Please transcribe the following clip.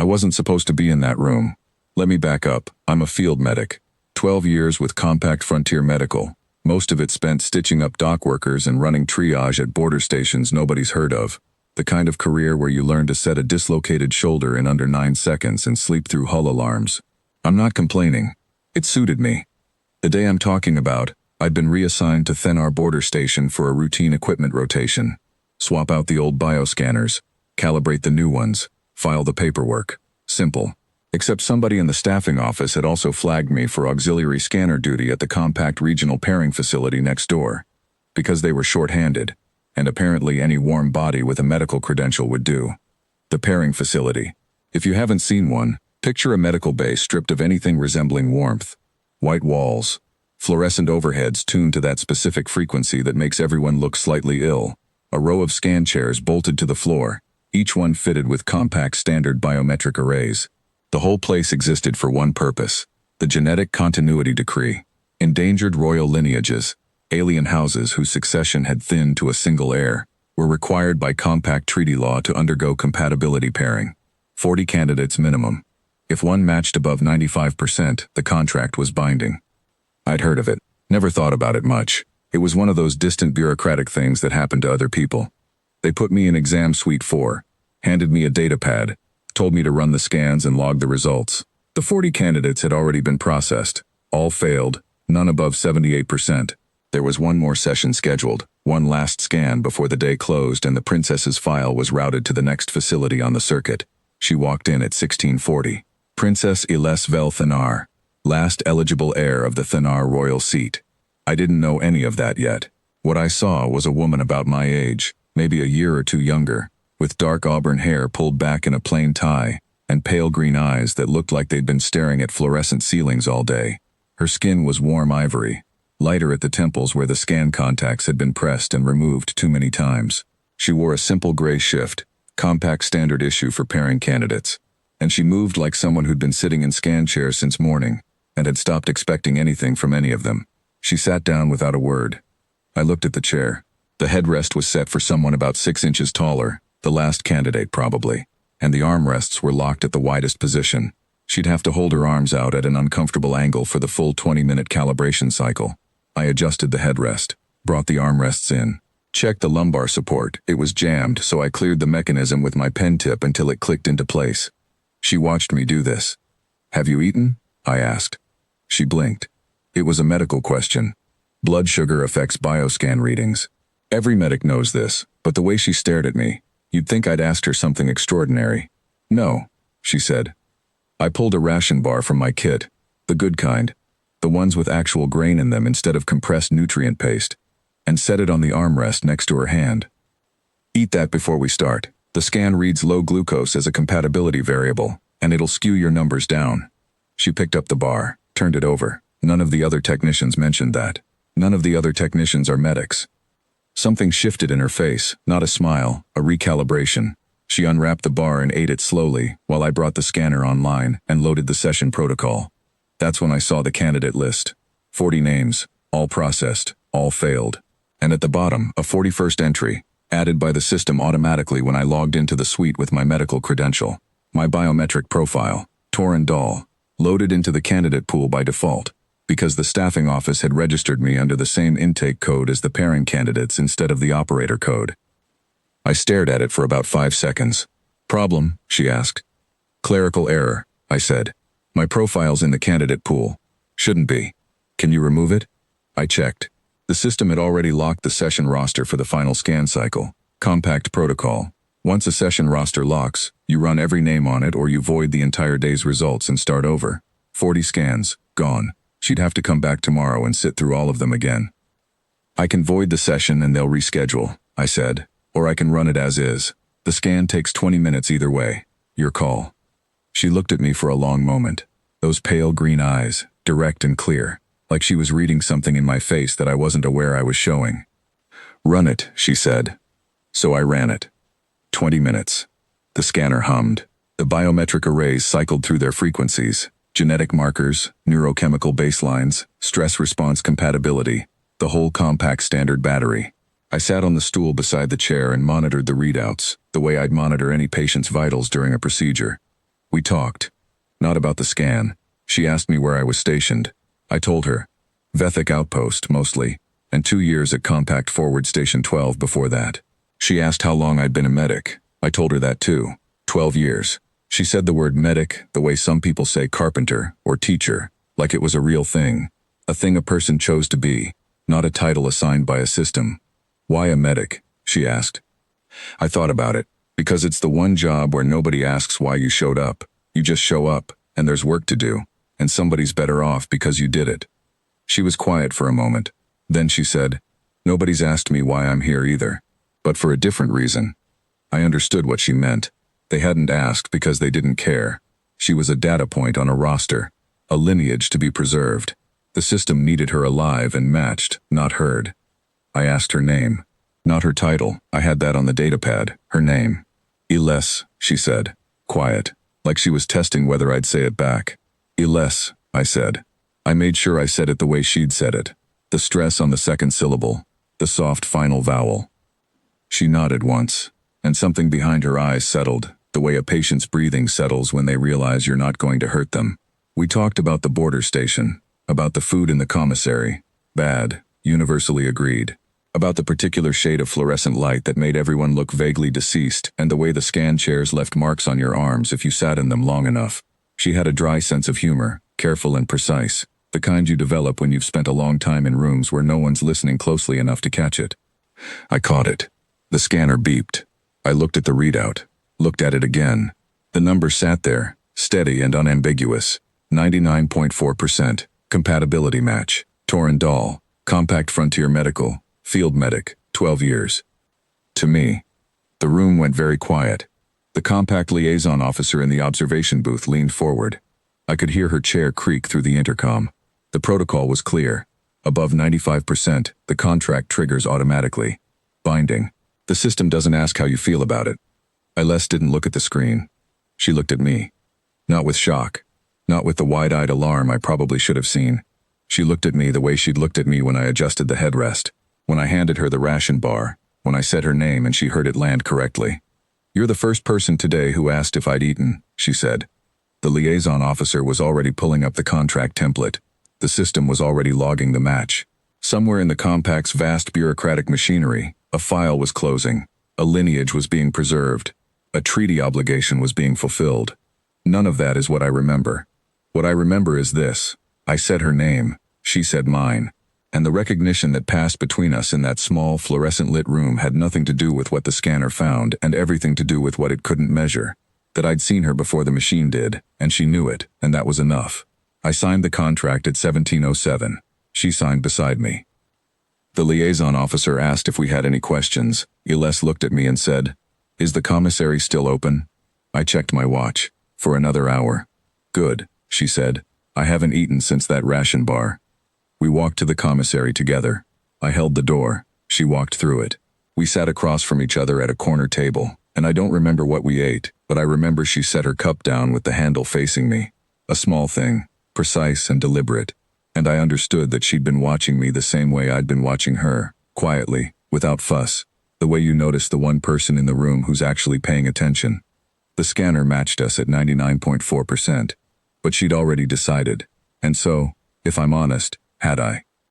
wasn't supposed to be in that room. Let me back up. I'm a field medic. 12 years with Compact Frontier Medical. Most of it spent stitching up dock workers and running triage at border stations nobody's heard of. The kind of career where you learn to set a dislocated shoulder in under 9 seconds and sleep through hull alarms. I'm not complaining. It suited me. The day I'm talking about, I'd been reassigned to Thenar border station for a routine equipment rotation. Swap out the old bioscanners, calibrate the new ones, file the paperwork. Simple. Except somebody in the staffing office had also flagged me for auxiliary scanner duty at the Compact Regional Pairing Facility next door, because they were short-handed, and apparently any warm body with a medical credential would do. The pairing facility. If you haven't seen one, picture a medical bay stripped of anything resembling warmth. White walls, fluorescent overheads tuned to that specific frequency that makes everyone look slightly ill, a row of scan chairs bolted to the floor, each one fitted with compact standard biometric arrays. The whole place existed for one purpose: the genetic continuity decree. Endangered royal lineages, alien houses whose succession had thinned to a single heir, were required by compact treaty law to undergo compatibility pairing. 40 candidates minimum. If one matched above 95%, the contract was binding. I'd heard of it, never thought about it much. It was one of those distant bureaucratic things that happened to other people. They put me in exam suite 4, handed me a data pad, told me to run the scans and log the results. The 40 candidates had already been processed. All failed, none above 78%. There was one more session scheduled, one last scan before the day closed and the princess's file was routed to the next facility on the circuit. She walked in at 1640. Princess Iles Vel Thenar, last eligible heir of the Thenar royal seat. I didn't know any of that yet. What I saw was a woman about my age, maybe a year or two younger, with dark auburn hair pulled back in a plain tie, and pale green eyes that looked like they'd been staring at fluorescent ceilings all day. Her skin was warm ivory, lighter at the temples where the scan contacts had been pressed and removed too many times. She wore a simple gray shift, compact standard issue for pairing candidates, and she moved like someone who'd been sitting in scan chairs since morning, and had stopped expecting anything from any of them. She sat down without a word. I looked at the chair. The headrest was set for someone about 6 inches taller, the last candidate probably, and the armrests were locked at the widest position. She'd have to hold her arms out at an uncomfortable angle for the full 20-minute calibration cycle. I adjusted the headrest, brought the armrests in, checked the lumbar support. It was jammed, so I cleared the mechanism with my pen tip until it clicked into place. She watched me do this. "Have you eaten?" I asked. She blinked. It was a medical question. Blood sugar affects bioscan readings. Every medic knows this, but the way she stared at me, you'd think I'd asked her something extraordinary. "No," she said. I pulled a ration bar from my kit, the good kind, the ones with actual grain in them instead of compressed nutrient paste, and set it on the armrest next to her hand. "Eat that before we start. The scan reads low glucose as a compatibility variable, and it'll skew your numbers down." She picked up the bar, turned it over. None of the other technicians mentioned that. None of the other technicians are medics. Something shifted in her face, not a smile, a recalibration. She unwrapped the bar and ate it slowly, while I brought the scanner online and loaded the session protocol. That's when I saw the candidate list. 40 names, all processed, all failed. And at the bottom, a 41st entry, added by the system automatically when I logged into the suite with my medical credential. My biometric profile, Torin Dahl, loaded into the candidate pool by default, because the staffing office had registered me under the same intake code as the pairing candidates instead of the operator code. I stared at it for about 5 seconds. "Problem?" she asked. "Clerical error," I said. "My profile's in the candidate pool. Shouldn't be. Can you remove it?" I checked. The system had already locked the session roster for the final scan cycle. Compact protocol. Once a session roster locks, you run every name on it or you void the entire day's results and start over. 40 scans, gone. She'd have to come back tomorrow and sit through all of them again. "I can void the session and they'll reschedule," I said, "or I can run it as is. The scan takes 20 minutes either way. Your call." She looked at me for a long moment. Those pale green eyes, direct and clear, like she was reading something in my face that I wasn't aware I was showing. "Run it," she said. So I ran it. 20 minutes. The scanner hummed. The biometric arrays cycled through their frequencies. Genetic markers, neurochemical baselines, stress response compatibility, the whole compact standard battery. I sat on the stool beside the chair and monitored the readouts, the way I'd monitor any patient's vitals during a procedure. We talked. Not about the scan. She asked me where I was stationed. I told her. Vethic Outpost, mostly, and 2 years at Compact Forward Station 12 before that. She asked how long I'd been a medic. I told her that too. 12 years. She said the word medic the way some people say carpenter or teacher, like it was a real thing. A thing a person chose to be, not a title assigned by a system. Why a medic? She asked. I thought about it. Because it's the one job where nobody asks why you showed up. You just show up, and there's work to do, and somebody's better off because you did it. She was quiet for a moment. Then she said, nobody's asked me why I'm here either, but for a different reason. I understood what she meant. They hadn't asked because they didn't care. She was a data point on a roster, a lineage to be preserved. The system needed her alive and matched, not heard. I asked her name. Not her title, I had that on the datapad, her name. Iles, she said, quiet, like she was testing whether I'd say it back. Iles, I said. I made sure I said it the way she'd said it. The stress on the second syllable, the soft final vowel. She nodded once, and something behind her eyes settled, the way a patient's breathing settles when they realize you're not going to hurt them. We talked about the border station, about the food in the commissary. Bad, universally agreed. About the particular shade of fluorescent light that made everyone look vaguely deceased, and the way the scan chairs left marks on your arms if you sat in them long enough. She had a dry sense of humor, careful and precise, the kind you develop when you've spent a long time in rooms where no one's listening closely enough to catch it. I caught it. The scanner beeped. I looked at the readout, looked at it again. The number sat there, steady and unambiguous. 99.4%, compatibility match, Torin Dahl, Compact Frontier Medical, Field Medic, 12 years. To me. The room went very quiet. The Compact liaison officer in the observation booth leaned forward. I could hear her chair creak through the intercom. The protocol was clear. Above 95%, the contract triggers automatically. Binding. The system doesn't ask how you feel about it. Iles didn't look at the screen. She looked at me. Not with shock. Not with the wide-eyed alarm I probably should have seen. She looked at me the way she'd looked at me when I adjusted the headrest. When I handed her the ration bar, when I said her name and she heard it land correctly. You're the first person today who asked if I'd eaten, she said. The liaison officer was already pulling up the contract template. The system was already logging the match. Somewhere in the Compact's vast bureaucratic machinery, a file was closing. A lineage was being preserved. A treaty obligation was being fulfilled. None of that is what I remember. What I remember is this. I said her name. She said mine. And the recognition that passed between us in that small, fluorescent-lit room had nothing to do with what the scanner found and everything to do with what it couldn't measure. That I'd seen her before the machine did, and she knew it, and that was enough. I signed the contract at 1707. She signed beside me. The liaison officer asked if we had any questions. Iles looked at me and said, "Is the commissary still open?" I checked my watch. For another hour. Good, she said. I haven't eaten since that ration bar. We walked to the commissary together. I held the door. She walked through it. We sat across from each other at a corner table, and I don't remember what we ate, but I remember she set her cup down with the handle facing me. A small thing, precise and deliberate. And I understood that she'd been watching me the same way I'd been watching her, quietly, without fuss, the way you notice the one person in the room who's actually paying attention. The scanner matched us at 99.4%, but she'd already decided, and so, if I'm honest, had I.